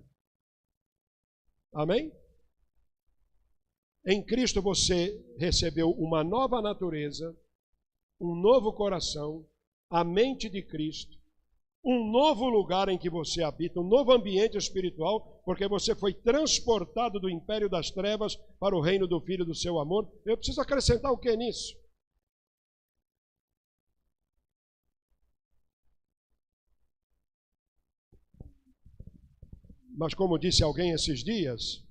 Amém? Em Cristo você recebeu uma nova natureza, um novo coração, a mente de Cristo, um novo lugar em que você habita, um novo ambiente espiritual, porque você foi transportado do império das trevas para o reino do Filho do seu amor. Eu preciso acrescentar o que nisso? Mas como disse alguém esses dias,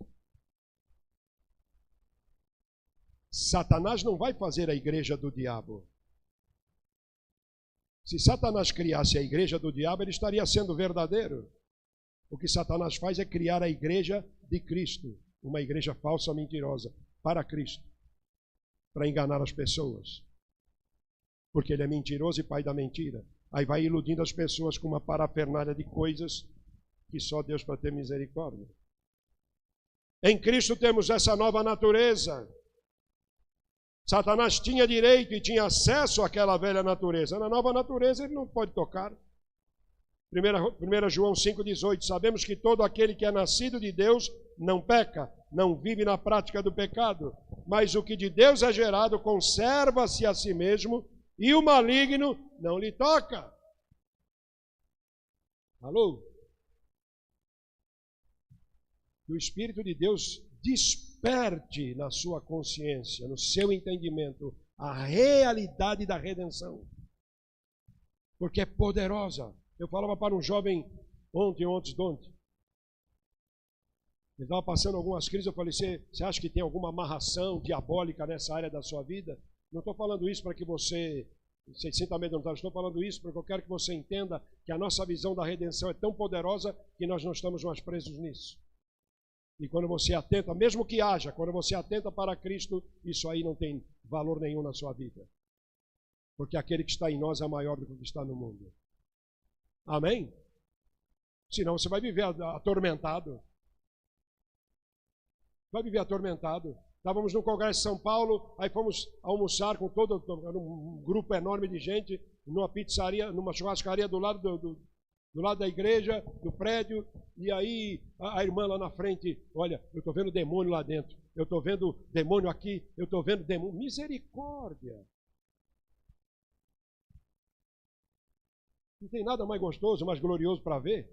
Satanás não vai fazer a igreja do diabo. Se Satanás criasse a igreja do diabo, ele estaria sendo verdadeiro. O que Satanás faz é criar a igreja de Cristo, uma igreja falsa, mentirosa, para Cristo, para enganar as pessoas. Porque ele é mentiroso e pai da mentira. Aí vai iludindo as pessoas com uma parafernália de coisas que só Deus para ter misericórdia. Em Cristo temos essa nova natureza. Satanás tinha direito e tinha acesso àquela velha natureza. Na nova natureza ele não pode tocar. 1 João 5,18, sabemos que todo aquele que é nascido de Deus não peca, não vive na prática do pecado, mas o que de Deus é gerado conserva-se a si mesmo e o maligno não lhe toca. Alô? Que o Espírito de Deus desperte na sua consciência, no seu entendimento, a realidade da redenção, porque é poderosa. Eu falava para um jovem ontem, ele estava passando algumas crises, eu falei, você acha que tem alguma amarração diabólica nessa área da sua vida? Não estou falando isso para que você se sinta amedrontado, estou falando isso porque eu quero que você entenda que a nossa visão da redenção é tão poderosa que nós não estamos mais presos nisso. E quando você atenta, mesmo que haja, quando você atenta para Cristo, isso aí não tem valor nenhum na sua vida. Porque aquele que está em nós é maior do que o que está no mundo. Amém? Senão você vai viver atormentado. Vai viver atormentado. Estávamos no Congresso de São Paulo, aí fomos almoçar com um grupo enorme de gente, numa pizzaria, numa churrascaria do lado do lado da igreja, do prédio, e aí a irmã lá na frente, olha, eu estou vendo demônio lá dentro, eu estou vendo demônio aqui, eu estou vendo demônio. Misericórdia! Não tem nada mais gostoso, mais glorioso para ver.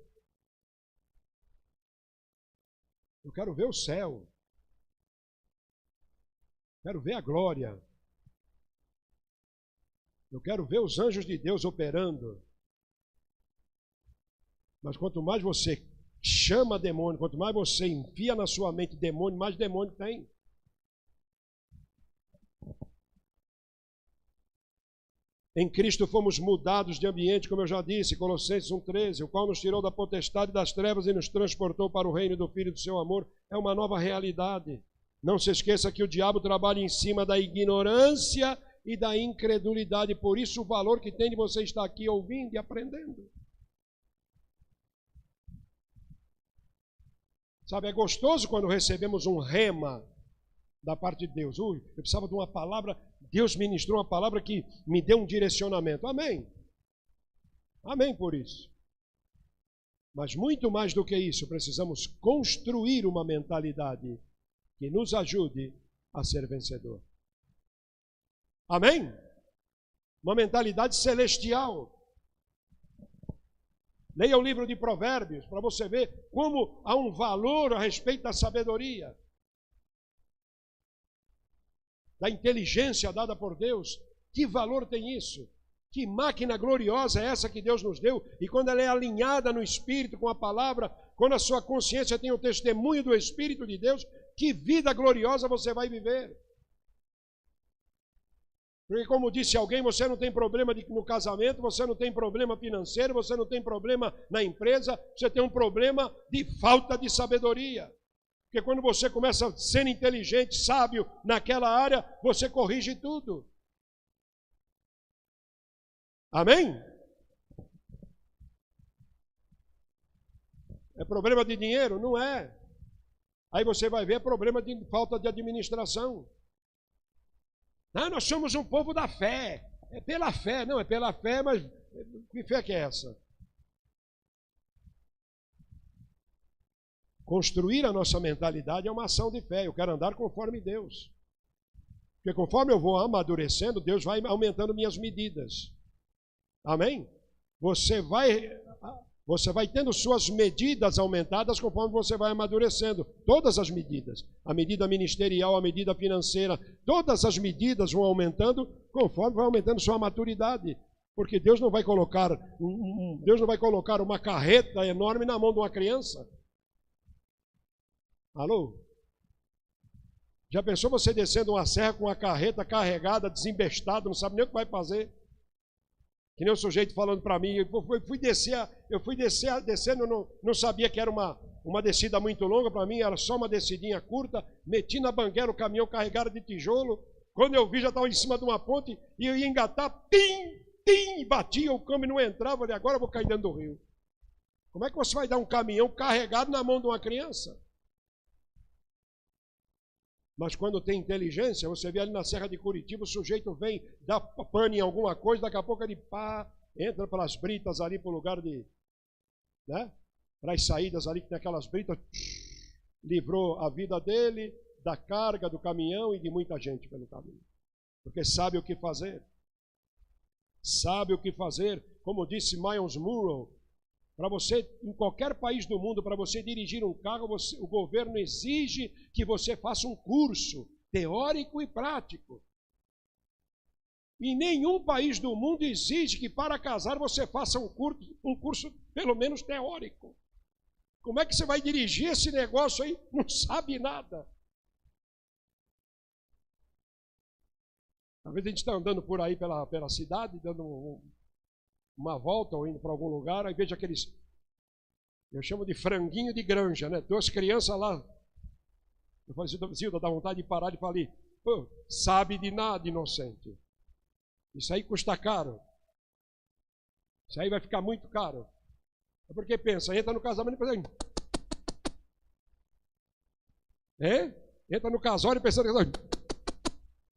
Eu quero ver o céu. Quero ver a glória. Eu quero ver os anjos de Deus operando. Mas quanto mais você chama demônio, quanto mais você enfia na sua mente demônio, mais demônio tem. Em Cristo fomos mudados de ambiente, como eu já disse, Colossenses 1,13, o qual nos tirou da potestade das trevas e nos transportou para o reino do Filho do seu amor. É uma nova realidade. Não se esqueça que o diabo trabalha em cima da ignorância e da incredulidade. Por isso o valor que tem de você estar aqui ouvindo e aprendendo. Sabe, é gostoso quando recebemos um rema da parte de Deus. Eu precisava de uma palavra, Deus ministrou uma palavra que me deu um direcionamento. Amém. Amém por isso. Mas muito mais do que isso, precisamos construir uma mentalidade que nos ajude a ser vencedor. Amém? Uma mentalidade celestial. Leia o livro de Provérbios para você ver como há um valor a respeito da sabedoria, da inteligência dada por Deus. Que valor tem isso? Que máquina gloriosa é essa que Deus nos deu? E quando ela é alinhada no Espírito com a palavra, quando a sua consciência tem o testemunho do Espírito de Deus, que vida gloriosa você vai viver. Porque como disse alguém, você não tem problema no casamento, você não tem problema financeiro, você não tem problema na empresa, você tem um problema de falta de sabedoria. Porque quando você começa a ser inteligente, sábio naquela área, você corrige tudo. Amém? É problema de dinheiro? Não é. Aí você vai ver, é problema de falta de administração. Ah, nós somos um povo da fé. É pela fé, não, é pela fé, mas que fé que é essa? Construir a nossa mentalidade é uma ação de fé. Eu quero andar conforme Deus. Porque conforme eu vou amadurecendo, Deus vai aumentando minhas medidas. Amém? Você vai tendo suas medidas aumentadas conforme você vai amadurecendo. Todas as medidas. A medida ministerial, a medida financeira, todas as medidas vão aumentando conforme vai aumentando sua maturidade. Porque Deus não vai colocar uma carreta enorme na mão de uma criança. Alô? Já pensou você descendo uma serra com uma carreta carregada, desembestada, não sabe nem o que vai fazer? Que nem o sujeito falando para mim, eu fui descendo, não sabia que era uma descida muito longa para mim, era só uma descidinha curta, meti na banguela o caminhão carregado de tijolo, quando eu vi já estava em cima de uma ponte, e eu ia engatar, tim, batia, o câmbio não entrava, falei, agora eu vou cair dentro do rio. Como é que você vai dar um caminhão carregado na mão de uma criança? Mas quando tem inteligência, você vê ali na Serra de Curitiba, o sujeito vem, dá pane em alguma coisa, daqui a pouco ele entra pelas britas ali para o lugar de, né? Para as saídas ali que tem aquelas britas, livrou a vida dele, da carga, do caminhão e de muita gente pelo caminho. Porque sabe o que fazer. Sabe o que fazer. Como disse Miles Monroe, para você, em qualquer país do mundo, para você dirigir um carro, o governo exige que você faça um curso teórico e prático. E nenhum país do mundo exige que para casar você faça um curso pelo menos teórico. Como é que você vai dirigir esse negócio aí? Não sabe nada. Às vezes a gente está andando por aí pela cidade, dando uma volta ou indo para algum lugar, aí vejo aqueles, eu chamo de franguinho de granja, né? 2 crianças lá. Eu falei, Zilda, dá vontade de parar e falar, pô, sabe de nada, inocente. Isso aí custa caro. Isso aí vai ficar muito caro. É porque pensa, entra no casamento e pensa, entra no casório pensando que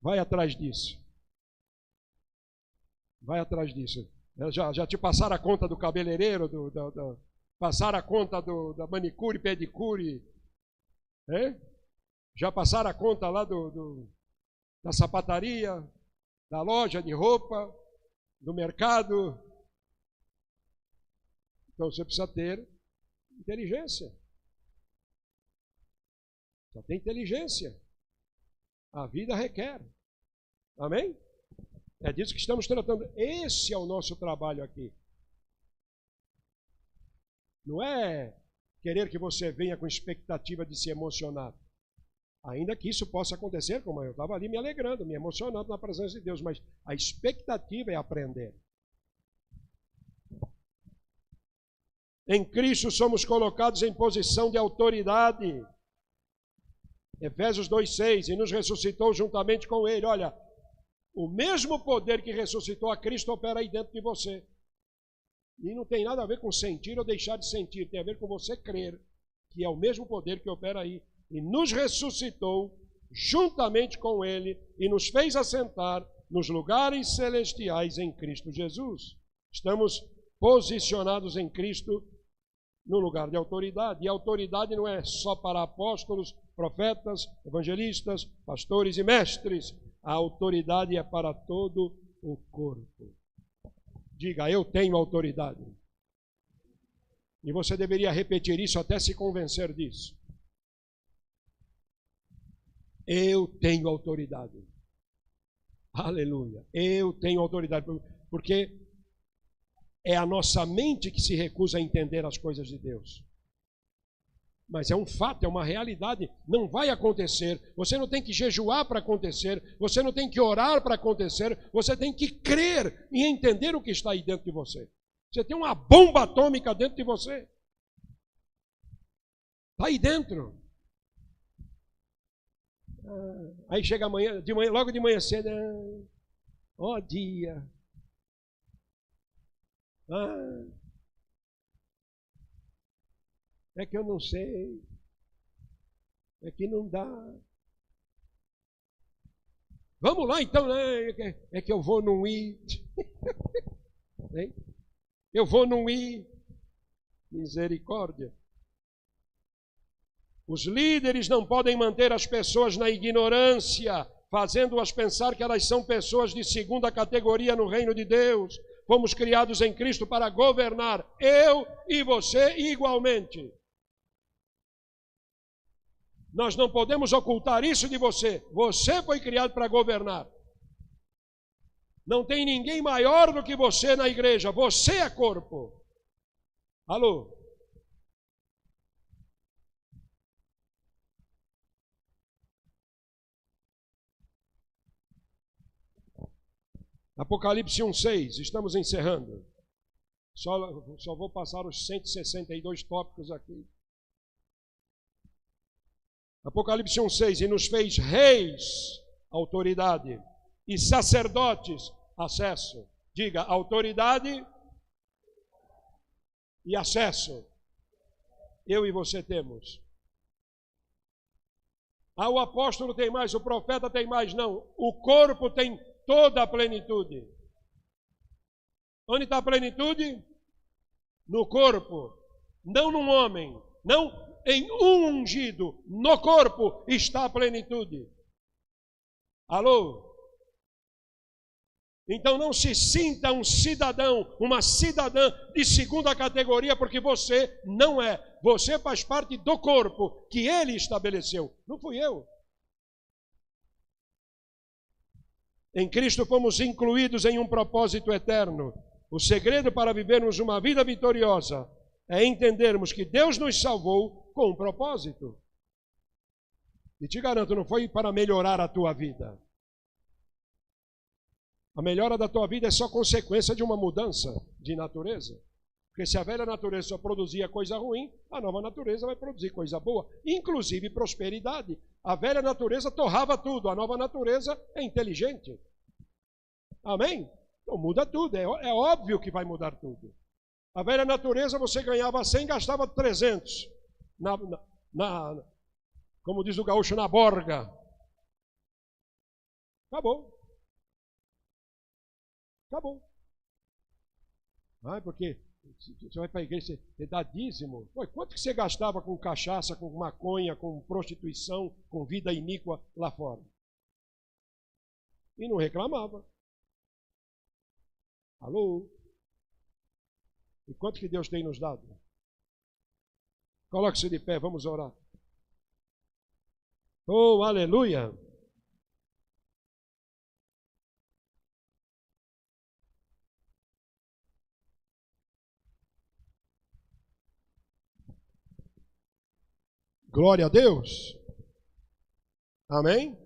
vai atrás disso. Vai atrás disso. Já te passaram a conta do cabeleireiro, passaram a conta da manicure, pedicure, já passaram a conta lá da sapataria, da loja de roupa, do mercado. Então você precisa ter inteligência. Só tem inteligência. A vida requer. Amém? É disso que estamos tratando. Esse é o nosso trabalho aqui. Não é querer que você venha com expectativa de se emocionar. Ainda que isso possa acontecer, como eu estava ali me alegrando, me emocionando na presença de Deus, mas a expectativa é aprender. Em Cristo somos colocados em posição de autoridade. Efésios 2,6, e nos ressuscitou juntamente com Ele. Olha, o mesmo poder que ressuscitou a Cristo opera aí dentro de você. E não tem nada a ver com sentir ou deixar de sentir, tem a ver com você crer que é o mesmo poder que opera aí. E nos ressuscitou juntamente com Ele e nos fez assentar nos lugares celestiais em Cristo Jesus. Estamos posicionados em Cristo no lugar de autoridade. E a autoridade não é só para apóstolos, profetas, evangelistas, pastores e mestres. A autoridade é para todo o corpo. Diga, eu tenho autoridade. E você deveria repetir isso até se convencer disso. Eu tenho autoridade. Aleluia. Eu tenho autoridade. Porque é a nossa mente que se recusa a entender as coisas de Deus. Mas é um fato, é uma realidade. Não vai acontecer. Você não tem que jejuar para acontecer. Você não tem que orar para acontecer. Você tem que crer e entender o que está aí dentro de você. Você tem uma bomba atômica dentro de você. Está aí dentro. Aí chega amanhã, logo de manhã cedo, ó dia. É que eu não sei. É que não dá. Vamos lá então, né? É que eu vou não ir. Eu vou não ir. Misericórdia. Os líderes não podem manter as pessoas na ignorância, fazendo-as pensar que elas são pessoas de segunda categoria no reino de Deus. Fomos criados em Cristo para governar, eu e você igualmente. Nós não podemos ocultar isso de você. Você foi criado para governar. Não tem ninguém maior do que você na igreja. Você é corpo. Alô? Apocalipse 1,6, estamos encerrando. Só vou passar os 162 tópicos aqui. Apocalipse 1,6, e nos fez reis, autoridade, e sacerdotes, acesso. Diga, autoridade e acesso. Eu e você temos. Ah, o apóstolo tem mais, o profeta tem mais. Não, o corpo tem toda a plenitude. Onde está a plenitude? No corpo, não num homem, não em um ungido. No corpo está a plenitude. Alô? Então não se sinta um cidadão, uma cidadã de segunda categoria, porque você não é. Você faz parte do corpo que ele estabeleceu. Não fui eu. Em Cristo fomos incluídos em um propósito eterno. O segredo para vivermos uma vida vitoriosa é entendermos que Deus nos salvou com um propósito. E te garanto, não foi para melhorar a tua vida. A melhora da tua vida é só consequência de uma mudança de natureza. Porque se a velha natureza só produzia coisa ruim, a nova natureza vai produzir coisa boa, inclusive prosperidade. A velha natureza torrava tudo, a nova natureza é inteligente. Amém? Então muda tudo, é óbvio que vai mudar tudo. A velha natureza você ganhava 100, gastava 300. Como diz o gaúcho, na borga. Acabou. Acabou. Ah, porque você vai para a igreja, você dá dízimo. Pô, quanto que você gastava com cachaça, com maconha, com prostituição, com vida iníqua lá fora? E não reclamava. Alô? E quanto que Deus tem nos dado? Coloque-se de pé, vamos orar. Oh, aleluia! Glória a Deus. Amém?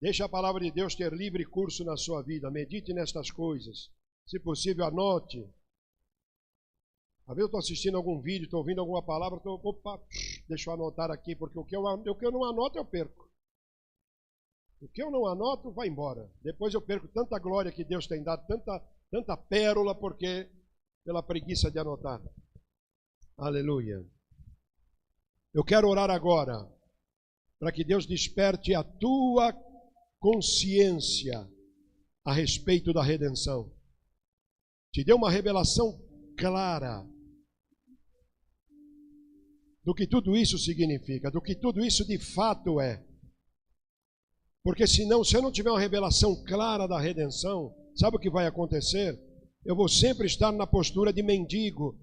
Deixe a palavra de Deus ter livre curso na sua vida. Medite nestas coisas. Se possível, anote. Às vezes eu estou assistindo algum vídeo, estou ouvindo alguma palavra, opa, deixa eu anotar aqui, porque o que eu não anoto eu perco. O que eu não anoto vai embora. Depois eu perco tanta glória que Deus tem dado, tanta pérola, porque pela preguiça de anotar. Aleluia. Eu quero orar agora para que Deus desperte a tua consciência a respeito da redenção. Te dê uma revelação clara do que tudo isso significa, do que tudo isso de fato é. Porque senão, se eu não tiver uma revelação clara da redenção, sabe o que vai acontecer? Eu vou sempre estar na postura de mendigo.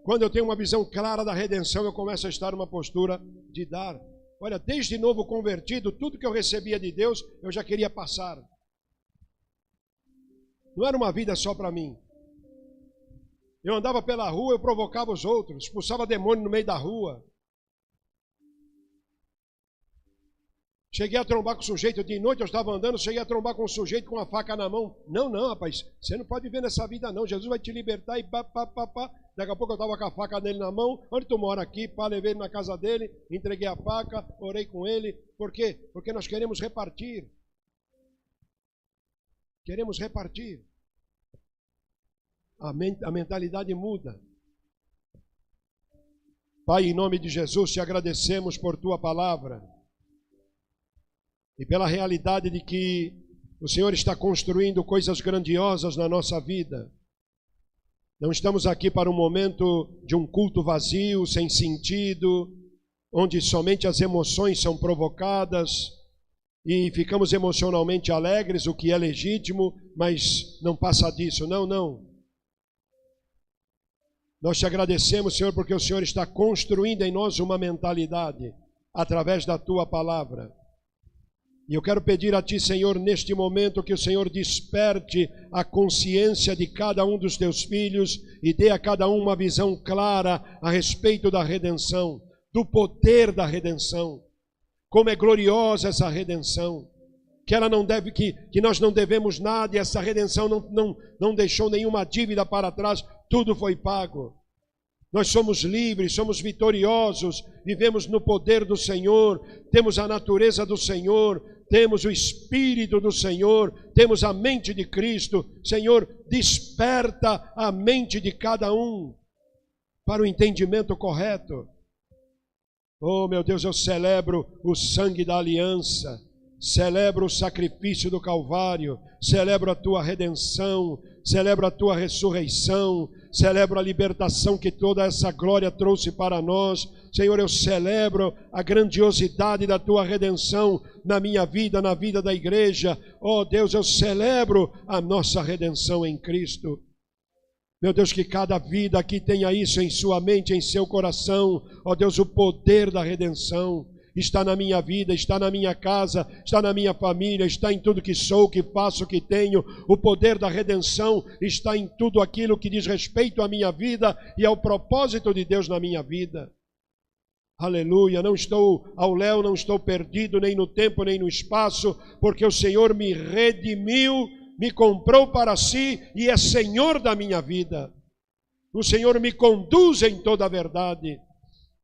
Quando eu tenho uma visão clara da redenção, eu começo a estar numa postura de dar. Olha, desde novo convertido, tudo que eu recebia de Deus, eu já queria passar. Não era uma vida só para mim. Eu andava pela rua, eu provocava os outros, expulsava demônio no meio da rua. Cheguei a trombar com o sujeito de noite, eu estava andando, cheguei a trombar com um sujeito com uma faca na mão. Não, rapaz, você não pode viver nessa vida não, Jesus vai te libertar e pá. Daqui a pouco eu estava com a faca dele na mão. Onde tu mora? Aqui, pá, levei ele na casa dele, entreguei a faca, orei com ele. Por quê? Porque nós queremos repartir. Queremos repartir. A mentalidade muda. Pai, em nome de Jesus, te agradecemos por tua palavra. E pela realidade de que o Senhor está construindo coisas grandiosas na nossa vida. Não estamos aqui para um momento de um culto vazio, sem sentido, onde somente as emoções são provocadas e ficamos emocionalmente alegres, o que é legítimo, mas não passa disso. Não. Nós te agradecemos, Senhor, porque o Senhor está construindo em nós uma mentalidade através da tua palavra. E eu quero pedir a Ti, Senhor, neste momento, que o Senhor desperte a consciência de cada um dos Teus filhos e dê a cada um uma visão clara a respeito da redenção, do poder da redenção, como é gloriosa essa redenção, que ela não deve, que nós não devemos nada e essa redenção não deixou nenhuma dívida para trás, tudo foi pago. Nós somos livres, somos vitoriosos, vivemos no poder do Senhor, temos a natureza do Senhor, temos o Espírito do Senhor, temos a mente de Cristo. Senhor, desperta a mente de cada um para o entendimento correto. Oh, meu Deus, eu celebro o sangue da aliança, celebro o sacrifício do Calvário, celebro a tua redenção, celebro a tua ressurreição, celebro a libertação que toda essa glória trouxe para nós. Senhor, eu celebro a grandiosidade da tua redenção na minha vida, na vida da igreja. Oh Deus, eu celebro a nossa redenção em Cristo. Meu Deus, que cada vida aqui tenha isso em sua mente, em seu coração. Ó Deus, o poder da redenção está na minha vida, está na minha casa, está na minha família, está em tudo que sou, que faço, que tenho. O poder da redenção está em tudo aquilo que diz respeito à minha vida e ao propósito de Deus na minha vida. Aleluia, não estou ao léu, não estou perdido nem no tempo, nem no espaço, porque o Senhor me redimiu, me comprou para si e é Senhor da minha vida. O Senhor me conduz em toda a verdade.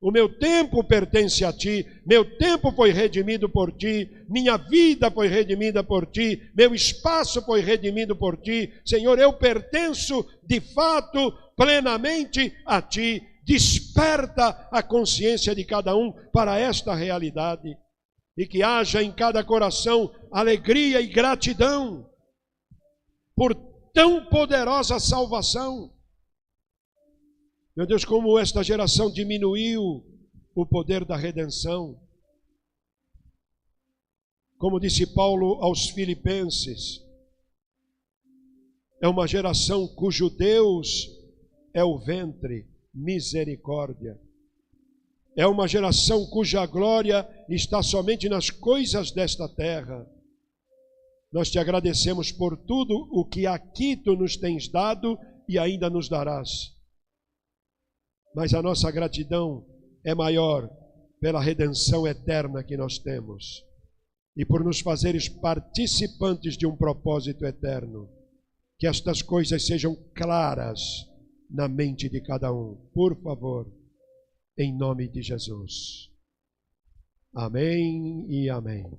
O meu tempo pertence a ti, meu tempo foi redimido por ti, minha vida foi redimida por ti, meu espaço foi redimido por ti. Senhor, eu pertenço de fato plenamente a ti. Desperta a consciência de cada um para esta realidade e que haja em cada coração alegria e gratidão por tão poderosa salvação. Meu Deus, como esta geração diminuiu o poder da redenção. Como disse Paulo aos Filipenses, é uma geração cujo Deus é o ventre, misericórdia. É uma geração cuja glória está somente nas coisas desta terra. Nós te agradecemos por tudo o que aqui tu nos tens dado e ainda nos darás. Mas a nossa gratidão é maior pela redenção eterna que nós temos e por nos fazeres participantes de um propósito eterno. Que estas coisas sejam claras na mente de cada um, por favor, em nome de Jesus. Amém e amém.